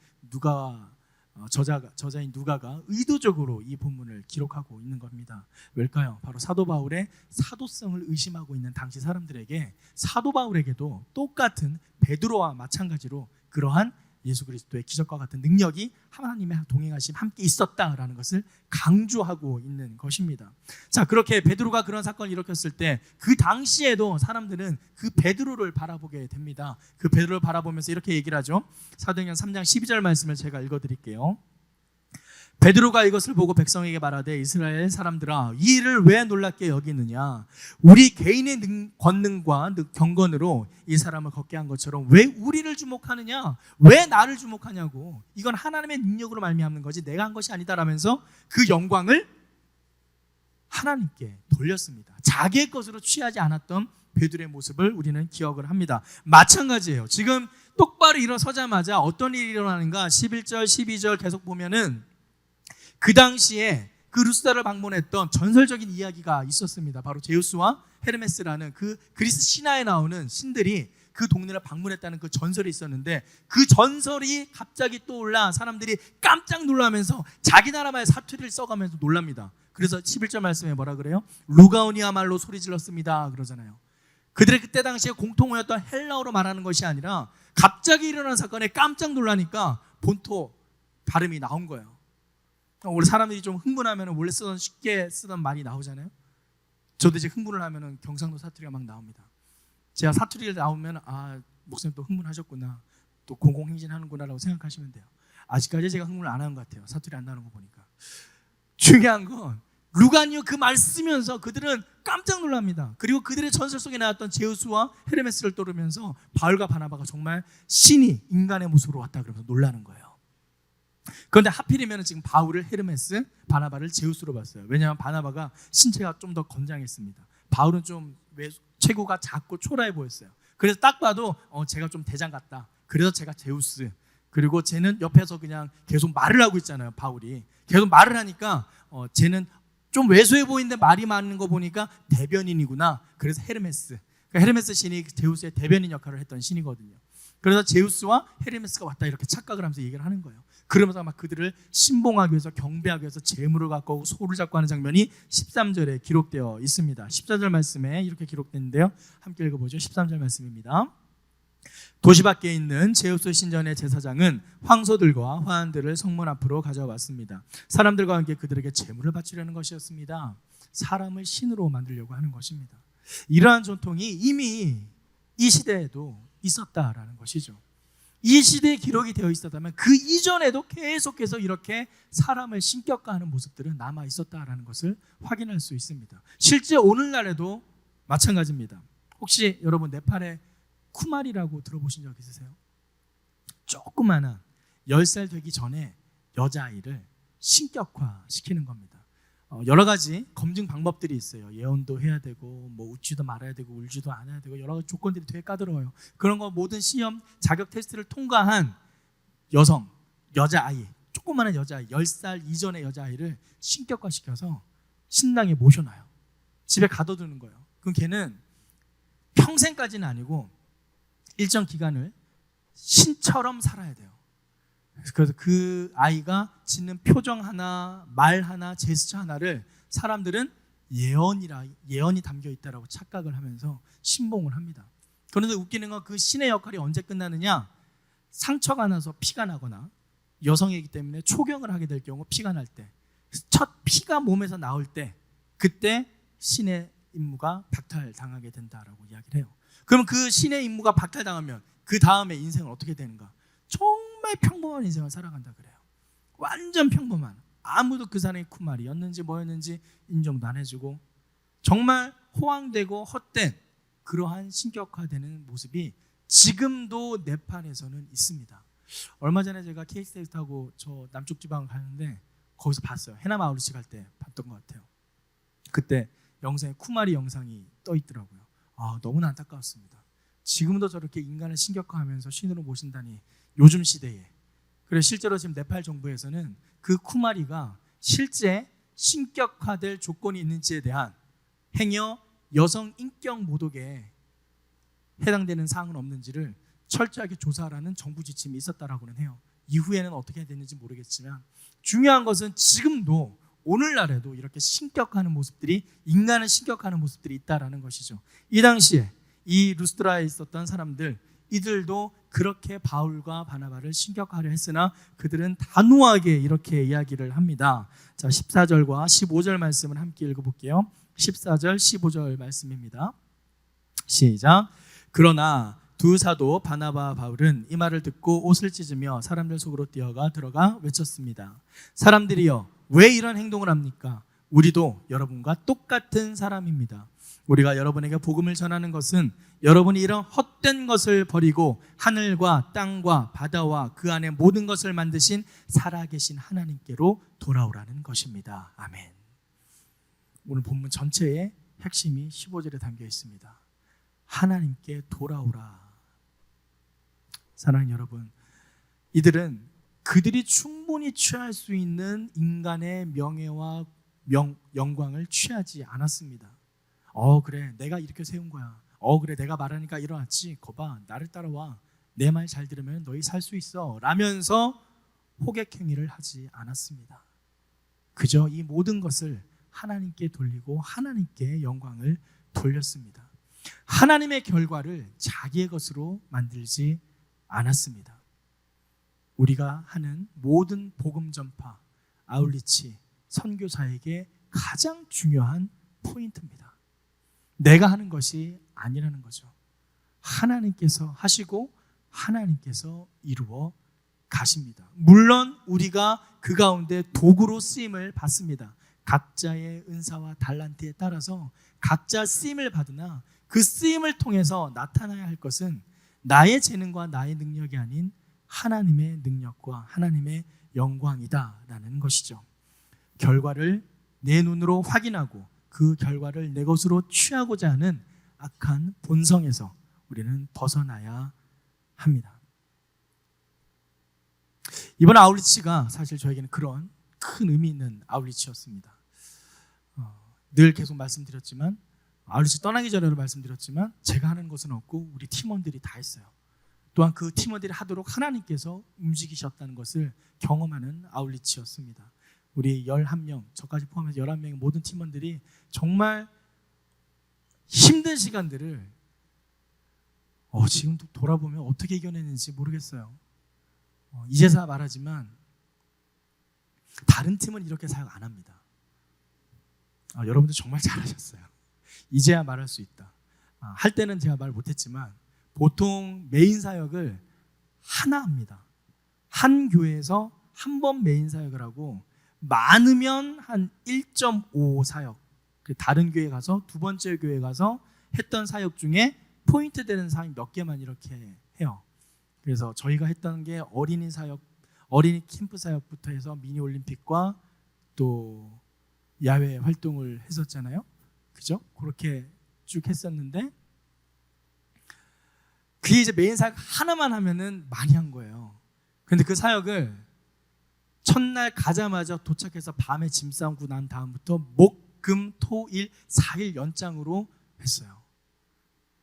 저자인 누가가 의도적으로 이 본문을 기록하고 있는 겁니다. 왜일까요? 바로 사도 바울의 사도성을 의심하고 있는 당시 사람들에게 사도 바울에게도 똑같은 베드로와 마찬가지로 그러한 예수 그리스도의 기적과 같은 능력이 하나님의 동행하심 함께 있었다라는 것을 강조하고 있는 것입니다. 자, 그렇게 베드로가 그런 사건을 일으켰을 때 그 당시에도 사람들은 그 베드로를 바라보게 됩니다. 그 베드로를 바라보면서 이렇게 얘기를 하죠. 사도행전 3장 12절 말씀을 제가 읽어드릴게요. 베드로가 이것을 보고 백성에게 말하되 이스라엘 사람들아 이 일을 왜 놀랍게 여기느냐. 우리 개인의 권능과 경건으로 이 사람을 걷게 한 것처럼 왜 우리를 주목하느냐, 왜 나를 주목하냐고. 이건 하나님의 능력으로 말미암는 거지 내가 한 것이 아니다라면서 그 영광을 하나님께 돌렸습니다. 자기의 것으로 취하지 않았던 베드로의 모습을 우리는 기억을 합니다. 마찬가지예요. 지금 똑바로 일어서자마자 어떤 일이 일어나는가. 11절 12절 계속 보면은 그 당시에 그 루스다를 방문했던 전설적인 이야기가 있었습니다. 바로 제우스와 헤르메스라는 그 그리스 신화에 나오는 신들이 그 동네를 방문했다는 그 전설이 있었는데, 그 전설이 갑자기 떠올라 사람들이 깜짝 놀라면서 자기 나라만의 사투리를 써가면서 놀랍니다. 그래서 11절 말씀에 뭐라 그래요? 루가오니아말로 소리 질렀습니다 그러잖아요. 그들의 그때 당시에 공통어였던 헬라어로 말하는 것이 아니라 갑자기 일어난 사건에 깜짝 놀라니까 본토 발음이 나온 거예요. 원래 사람들이 좀 흥분하면 원래 쉽게 쓰던 말이 나오잖아요. 저도 이제 흥분을 하면 경상도 사투리가 막 나옵니다. 제가 사투리가 나오면 목사님 또 흥분하셨구나, 또 공공행진하는구나 라고 생각하시면 돼요. 아직까지 제가 흥분을 안 한 것 같아요. 사투리 안 나오는 거 보니까. 중요한 건 루가니오 그 말 쓰면서 그들은 깜짝 놀랍니다. 그리고 그들의 전설 속에 나왔던 제우스와 헤르메스를 떠오르면서 바울과 바나바가 정말 신이 인간의 모습으로 왔다 그러면서 놀라는 거예요. 그런데 하필이면 지금 바울을 헤르메스, 바나바를 제우스로 봤어요. 왜냐하면 바나바가 신체가 좀 더 건장했습니다. 바울은 좀 체구가 작고 초라해 보였어요. 그래서 딱 봐도 제가 좀 대장 같다. 그래서 제가 제우스. 그리고 쟤는 옆에서 그냥 계속 말을 하고 있잖아요. 바울이 계속 말을 하니까 쟤는 좀 왜소해 보이는데 말이 많은 거 보니까 대변인이구나. 그래서 헤르메스. 그러니까 헤르메스 신이 제우스의 대변인 역할을 했던 신이거든요. 그래서 제우스와 헤르메스가 왔다 이렇게 착각을 하면서 얘기를 하는 거예요. 그러면서 막 그들을 신봉하기 위해서, 경배하기 위해서 재물을 갖고 오고 소를 잡고 하는 장면이 13절에 기록되어 있습니다. 14절 말씀에 이렇게 기록됐는데요, 함께 읽어보죠. 13절 말씀입니다. 도시 밖에 있는 제우스 신전의 제사장은 황소들과 화환들을 성문 앞으로 가져왔습니다. 사람들과 함께 그들에게 제물을 바치려는 것이었습니다. 사람을 신으로 만들려고 하는 것입니다. 이러한 전통이 이미 이 시대에도 있었다라는 것이죠. 이 시대에 기록이 되어 있었다면 그 이전에도 계속해서 이렇게 사람을 신격화하는 모습들은 남아 있었다라는 것을 확인할 수 있습니다. 실제 오늘날에도 마찬가지입니다. 혹시 여러분 네팔에 쿠마리라고 들어보신 적 있으세요? 조그마한 10살 되기 전에 여자아이를 신격화시키는 겁니다. 여러 가지 검증 방법들이 있어요. 예언도 해야 되고, 웃지도 말아야 되고, 울지도 않아야 되고, 여러 가지 조건들이 되게 까다로워요. 그런 거 모든 시험, 자격 테스트를 통과한 여성, 여자아이, 조그마한 여자아이, 10살 이전의 여자아이를 신격화시켜서 신당에 모셔놔요. 집에 가둬두는 거예요. 그럼 걔는 평생까지는 아니고 일정 기간을 신처럼 살아야 돼요. 그래서 그 아이가 짓는 표정 하나, 말 하나, 제스처 하나를 사람들은 예언이 담겨 있다라고 착각을 하면서 신봉을 합니다. 그런데 웃기는 건 그 신의 역할이 언제 끝나느냐? 상처가 나서 피가 나거나, 여성이기 때문에 초경을 하게 될 경우 피가 날 때, 첫 피가 몸에서 나올 때, 그때 신의 임무가 박탈당하게 된다라고 이야기를 해요. 그럼 그 신의 임무가 박탈당하면 그 다음에 인생은 어떻게 되는가? 정말 평범한 인생을 살아간다 그래요. 완전 평범한, 아무도 그 사람이 쿠마리였는지 뭐였는지 인정도 안 해주고, 정말 호황되고 헛된 그러한 신격화되는 모습이 지금도 네팔에서는 있습니다. 얼마 전에 제가 KTX 타고 저 남쪽 지방을 가는데 거기서 봤어요. 해남 아울렛 갈 때 봤던 것 같아요. 그때 영상에 쿠마리 영상이 떠 있더라고요. 너무나 안타까웠습니다. 지금도 저렇게 인간을 신격화하면서 신으로 모신다니, 요즘 시대에. 그래서 실제로 지금 네팔 정부에서는 그 쿠마리가 실제 신격화될 조건이 있는지에 대한 행여 여성 인격 모독에 해당되는 사항은 없는지를 철저하게 조사하라는 정부 지침이 있었다라고는 해요. 이후에는 어떻게 됐는지 모르겠지만, 중요한 것은 지금도 오늘날에도 이렇게 신격화하는 모습들이, 인간을 신격화하는 모습들이 있다라는 것이죠. 이 당시에 이 루스드라에 있었던 사람들, 이들도 그렇게 바울과 바나바를 신격화하려 했으나 그들은 단호하게 이렇게 이야기를 합니다. 자, 14절과 15절 말씀을 함께 읽어볼게요. 14절, 15절 말씀입니다. 시작. 그러나 두 사도 바나바 바울은 이 말을 듣고 옷을 찢으며 사람들 속으로 뛰어가 들어가 외쳤습니다. 사람들이여, 왜 이런 행동을 합니까? 우리도 여러분과 똑같은 사람입니다. 우리가 여러분에게 복음을 전하는 것은 여러분이 이런 헛된 것을 버리고 하늘과 땅과 바다와 그 안에 모든 것을 만드신 살아계신 하나님께로 돌아오라는 것입니다. 아멘. 오늘 본문 전체의 핵심이 15절에 담겨 있습니다. 하나님께 돌아오라. 사랑하는 여러분, 이들은 그들이 충분히 취할 수 있는 인간의 명예와 영광을 취하지 않았습니다. 그래 내가 이렇게 세운 거야. 그래 내가 말하니까 일어났지. 거봐 나를 따라와. 내 말 잘 들으면 너희 살 수 있어 라면서 호객행위를 하지 않았습니다. 그저 이 모든 것을 하나님께 돌리고 하나님께 영광을 돌렸습니다. 하나님의 결과를 자기의 것으로 만들지 않았습니다. 우리가 하는 모든 복음 전파, 아울리치, 선교사에게 가장 중요한 포인트입니다. 내가 하는 것이 아니라는 거죠. 하나님께서 하시고 하나님께서 이루어 가십니다. 물론 우리가 그 가운데 도구로 쓰임을 받습니다. 각자의 은사와 달란트에 따라서 각자 쓰임을 받으나 그 쓰임을 통해서 나타나야 할 것은 나의 재능과 나의 능력이 아닌 하나님의 능력과 하나님의 영광이다라는 것이죠. 결과를 내 눈으로 확인하고 그 결과를 내 것으로 취하고자 하는 악한 본성에서 우리는 벗어나야 합니다. 이번 아울리치가 사실 저에게는 그런 큰 의미 있는 아울리치였습니다. 늘 계속 말씀드렸지만 아울리치 떠나기 전에도 말씀드렸지만 제가 하는 것은 없고 우리 팀원들이 다 했어요. 또한 그 팀원들이 하도록 하나님께서 움직이셨다는 것을 경험하는 아울리치였습니다. 우리 11명, 저까지 포함해서 11명의 모든 팀원들이 정말 힘든 시간들을 지금 돌아보면 어떻게 이겨냈는지 모르겠어요. 이제서 말하지만 다른 팀은 이렇게 사역 안 합니다. 여러분들 정말 잘하셨어요. 이제야 말할 수 있다. 할 때는 제가 말 못했지만 보통 메인 사역을 하나 합니다. 한 교회에서 한 번 메인 사역을 하고 많으면 한 1.5 사역, 다른 교회 가서 두 번째 교회 가서 했던 사역 중에 포인트 되는 사역 몇 개만 이렇게 해요. 그래서 저희가 했던 게 어린이 사역, 어린이 캠프 사역부터 해서 미니 올림픽과 또 야외 활동을 했었잖아요. 그죠? 그렇게 쭉 했었는데 그게 이제 메인 사역 하나만 하면은 많이 한 거예요. 근데 그 사역을 첫날 가자마자 도착해서 밤에 짐 싸고 난 다음부터 목, 금, 토, 일 4일 연장으로 했어요.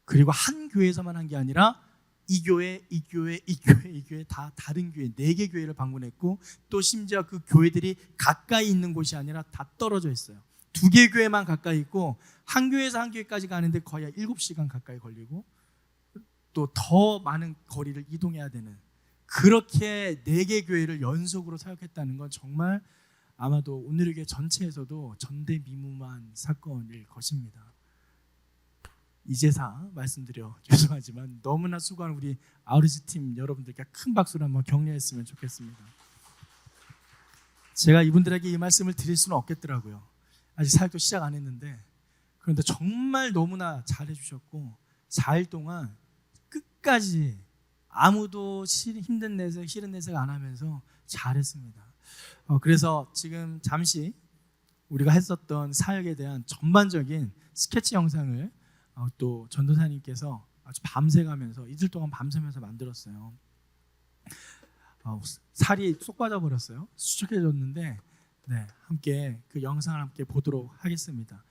그리고 한 교회에서만 한 게 아니라 이 교회 다 다른 교회 4개 교회를 방문했고 또 심지어 그 교회들이 가까이 있는 곳이 아니라 다 떨어져 있어요. 2개 교회만 가까이 있고 한 교회에서 한 교회까지 가는데 거의 7시간 가까이 걸리고 또 더 많은 거리를 이동해야 되는 그렇게 4개 교회를 연속으로 사역했다는 건 정말 아마도 오늘의 교회 전체에서도 전대미문한 사건일 것입니다. 이제사 말씀드려 죄송하지만 너무나 수고한 우리 아우리치 팀 여러분들께 큰 박수를 한번 격려했으면 좋겠습니다. 제가 이분들에게 이 말씀을 드릴 수는 없겠더라고요. 아직 사역도 시작 안 했는데 그런데 정말 너무나 잘해주셨고 4일 동안 끝까지 아무도 힘든 내색, 싫은 내색 안 하면서 잘했습니다. 그래서 지금 잠시 우리가 했었던 사역에 대한 전반적인 스케치 영상을 또 전도사님께서 아주 밤새가면서 이틀 동안 밤새면서 만들었어요. 살이 쏙 빠져버렸어요. 수척해졌는데 함께 그 영상을 함께 보도록 하겠습니다.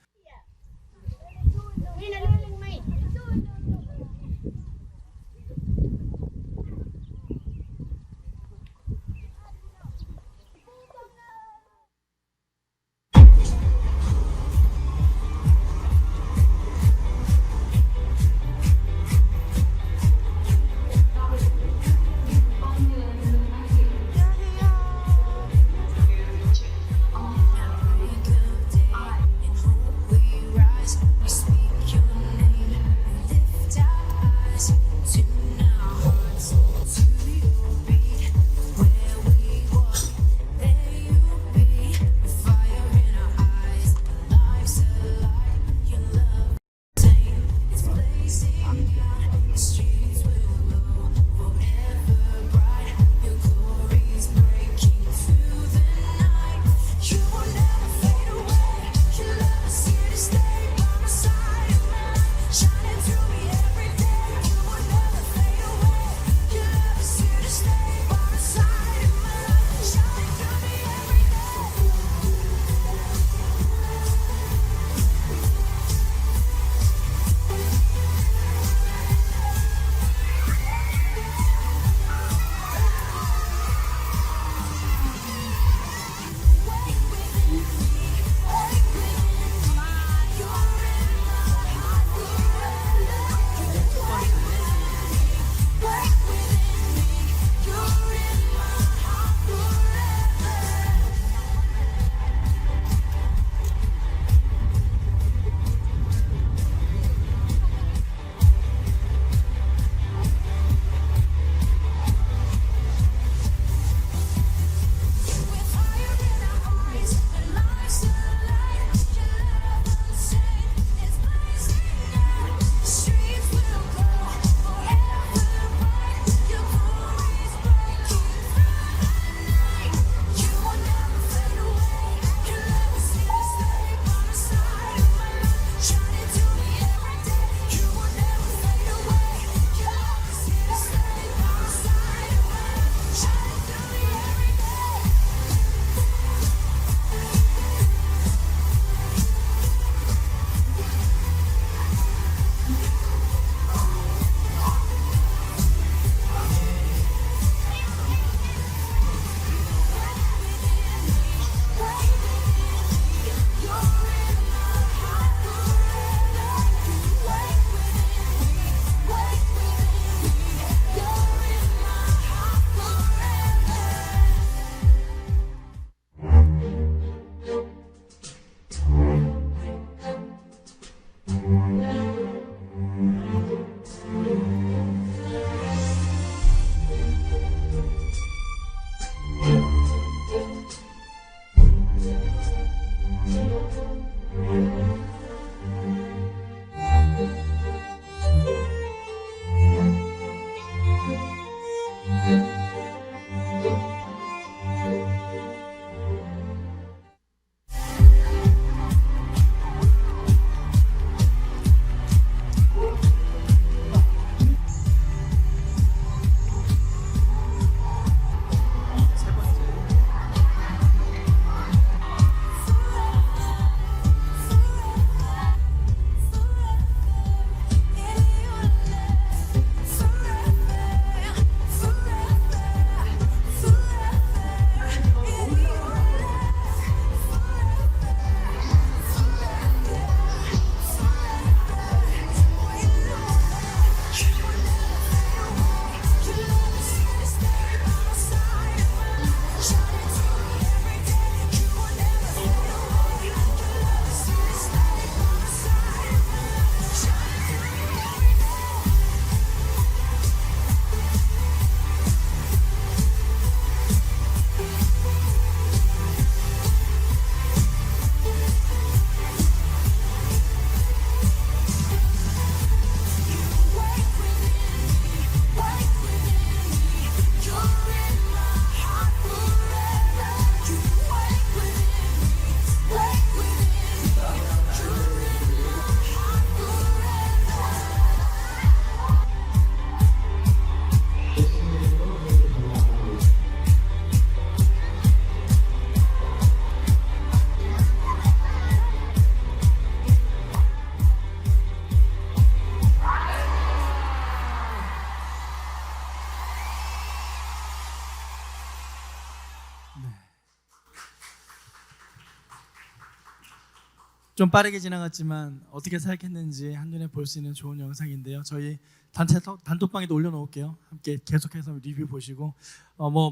좀 빠르게 지나갔지만 어떻게 사역했는지 한눈에 볼 수 있는 좋은 영상인데요. 저희 단체 단톡방에도 올려놓을게요. 함께 계속해서 리뷰 보시고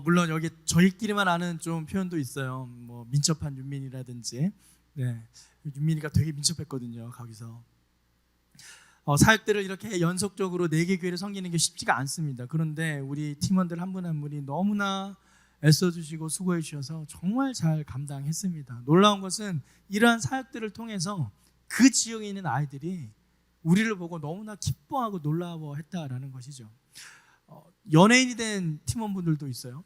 물론 여기 저희끼리만 아는 좀 표현도 있어요. 뭐 민첩한 윤민이라든지 윤민이가 되게 민첩했거든요. 거기서 사역들을 이렇게 연속적으로 4개 교회를 섬기는 게 쉽지가 않습니다. 그런데 우리 팀원들 한 분 한 분이 너무나 애써주시고 수고해 주셔서 정말 잘 감당했습니다. 놀라운 것은 이러한 사역들을 통해서 그 지역에 있는 아이들이 우리를 보고 너무나 기뻐하고 놀라워했다라는 것이죠. 연예인이 된 팀원분들도 있어요.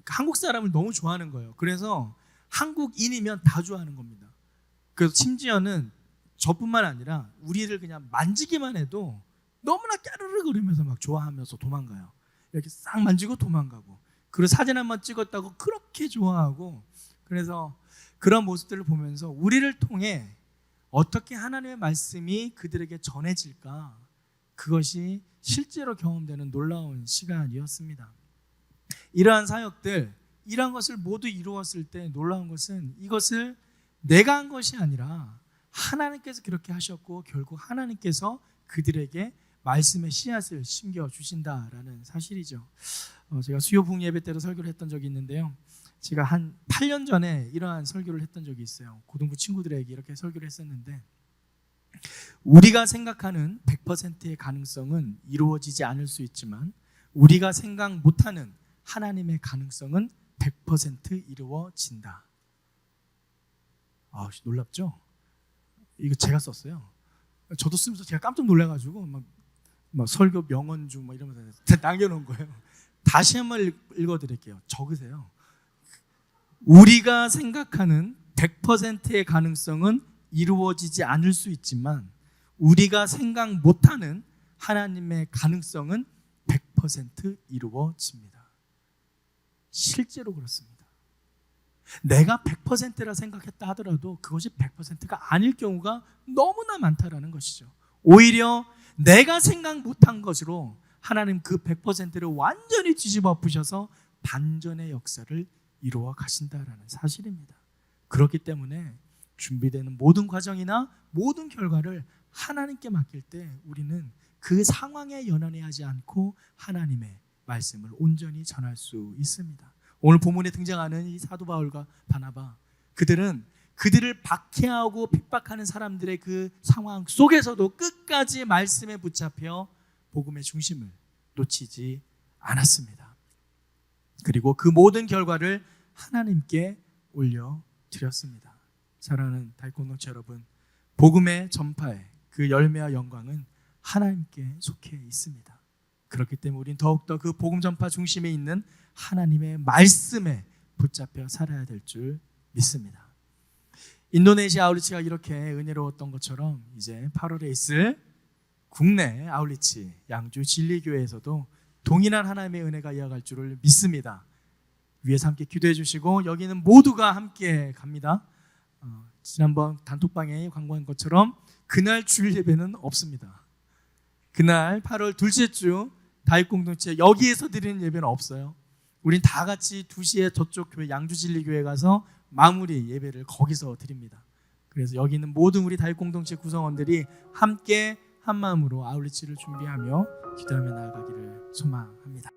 한국 사람을 너무 좋아하는 거예요. 그래서 한국인이면 다 좋아하는 겁니다. 그래서 심지어는 저뿐만 아니라 우리를 그냥 만지기만 해도 너무나 까르르 거리면서 막 좋아하면서 도망가요. 이렇게 싹 만지고 도망가고, 그리고 사진 한번 찍었다고 그렇게 좋아하고, 그래서 그런 모습들을 보면서 우리를 통해 어떻게 하나님의 말씀이 그들에게 전해질까, 그것이 실제로 경험되는 놀라운 시간이었습니다. 이러한 사역들, 이러한 것을 모두 이루었을 때 놀라운 것은 이것을 내가 한 것이 아니라 하나님께서 그렇게 하셨고 결국 하나님께서 그들에게 말씀의 씨앗을 심겨주신다라는 사실이죠. 제가 수요 부흥 예배 때도 설교를 했던 적이 있는데요. 제가 한 8년 전에 이러한 설교를 했던 적이 있어요. 고등부 친구들에게 이렇게 설교를 했었는데, 우리가 생각하는 100%의 가능성은 이루어지지 않을 수 있지만 우리가 생각 못하는 하나님의 가능성은 100% 이루어진다. 놀랍죠? 이거 제가 썼어요. 저도 쓰면서 제가 깜짝 놀라가지고 막 설교 명언 중 이러면서 남겨놓은 거예요. 다시 한번 읽어드릴게요. 적으세요. 우리가 생각하는 100%의 가능성은 이루어지지 않을 수 있지만 우리가 생각 못하는 하나님의 가능성은 100% 이루어집니다. 실제로 그렇습니다. 내가 100%라 생각했다 하더라도 그것이 100%가 아닐 경우가 너무나 많다라는 것이죠. 오히려 내가 생각 못한 것으로 하나님 그 100%를 완전히 뒤집어 엎으셔서 반전의 역사를 이루어 가신다라는 사실입니다. 그렇기 때문에 준비되는 모든 과정이나 모든 결과를 하나님께 맡길 때 우리는 그 상황에 연연해하지 않고 하나님의 말씀을 온전히 전할 수 있습니다. 오늘 본문에 등장하는 이 사도 바울과 바나바, 그들은 그들을 박해하고 핍박하는 사람들의 그 상황 속에서도 끝까지 말씀에 붙잡혀 복음의 중심을 놓치지 않았습니다. 그리고 그 모든 결과를 하나님께 올려드렸습니다. 사랑하는 다윗공동체 여러분, 복음의 전파의 그 열매와 영광은 하나님께 속해 있습니다. 그렇기 때문에 우리는 더욱더 그 복음 전파 중심에 있는 하나님의 말씀에 붙잡혀 살아야 될 줄 믿습니다. 인도네시아 아울리치가 이렇게 은혜로웠던 것처럼 이제 8월에 있을 국내 아울리치 양주 진리교회에서도 동일한 하나님의 은혜가 이어갈 줄을 믿습니다. 위에서 함께 기도해 주시고 여기는 모두가 함께 갑니다. 지난번 단톡방에 광고한 것처럼 그날 주일 예배는 없습니다. 그날 8월 둘째 주 다윗공동체 여기에서 드리는 예배는 없어요. 우린 다 같이 2시에 저쪽 교회 양주진리교회 가서 마무리 예배를 거기서 드립니다. 그래서 여기 있는 모든 우리 다윗공동체 구성원들이 함께 한 마음으로 아울리치를 준비하며 기도하며 나아가기를 소망합니다.